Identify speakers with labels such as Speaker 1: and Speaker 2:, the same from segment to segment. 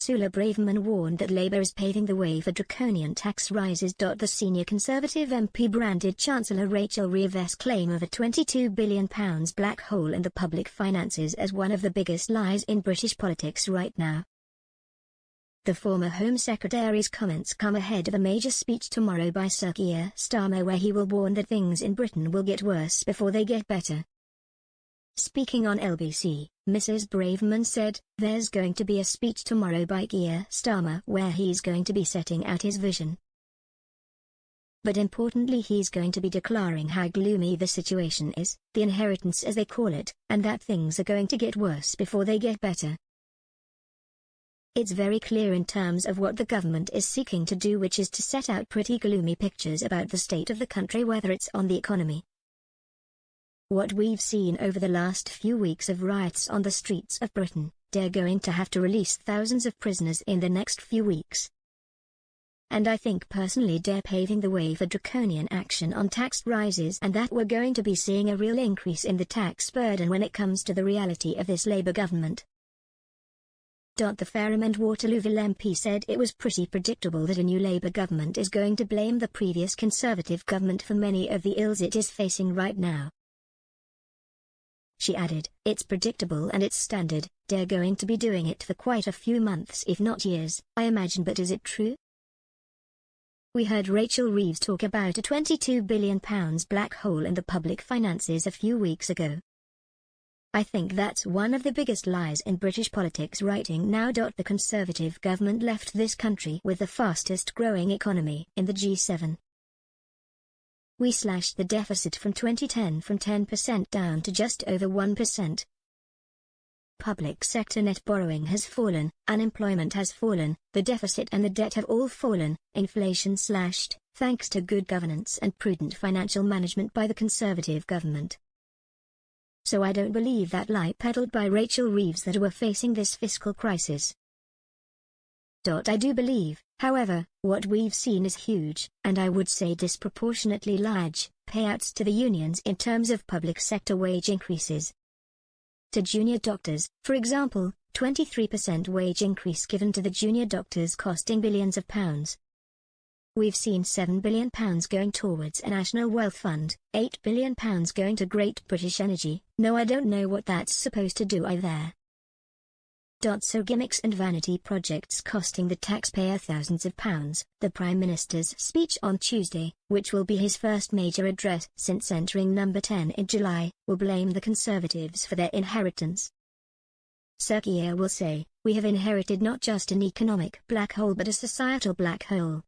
Speaker 1: SUELLA BRAVERMAN warned that Labour is paving the way for draconian tax rises. The senior Conservative MP branded Chancellor Rachel Reeves' claim of a £22 billion black hole in the public finances as one of the biggest lies in British politics right now. The former Home Secretary's comments come ahead of a major speech tomorrow by Sir Keir Starmer where he will warn that things in Britain will get worse before they get better. Speaking on LBC, Mrs. Braverman said, "There's going to be a speech tomorrow by Keir Starmer where he's going to be setting out his vision. But importantly he's going to be declaring how gloomy the situation is, the inheritance as they call it, and that things are going to get worse before they get better. It's very clear in terms of what the government is seeking to do, which is to set out pretty gloomy pictures about the state of the country, whether it's on the economy. What we've seen over the last few weeks of riots on the streets of Britain, they're going to have to release thousands of prisoners in the next few weeks. And I think personally they're paving the way for draconian action on tax rises, and that we're going to be seeing a real increase in the tax burden when it comes to the reality of this Labour government." The Fareham and Waterlooville MP said it was pretty predictable that a new Labour government is going to blame the previous Conservative government for many of the ills it is facing right now. She added, "It's predictable and it's standard, they're going to be doing it for quite a few months if not years, I imagine, but is it true?" We heard Rachel Reeves talk about a £22 billion black hole in the public finances a few weeks ago. "I think that's one of the biggest lies in British politics right now. The Conservative government left this country with the fastest growing economy in the G7. We slashed the deficit from 2010 from 10% down to just over 1%. Public sector net borrowing has fallen, unemployment has fallen, the deficit and the debt have all fallen, inflation slashed, thanks to good governance and prudent financial management by the Conservative government. So I don't believe that lie peddled by Rachel Reeves that we're facing this fiscal crisis. I do believe, however, what we've seen is huge, and I would say disproportionately large, payouts to the unions in terms of public sector wage increases. To junior doctors, for example, 23% wage increase given to the junior doctors costing billions of pounds. We've seen £7 billion going towards a national wealth fund, £8 billion going to Great British Energy. No, I don't know what that's supposed to do either. So gimmicks and vanity projects costing the taxpayer thousands of pounds. The Prime Minister's speech on Tuesday, which will be his first major address since entering number 10 in July, will blame the Conservatives for their inheritance. Sir Keir will say, "We have inherited not just an economic black hole but a societal black hole.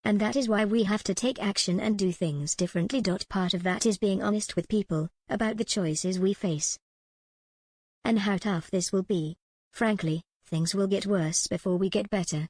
Speaker 1: And that is why we have to take action and do things differently. Part of that is being honest with people about the choices we face and how tough this will be. Frankly, things will get worse before we get better."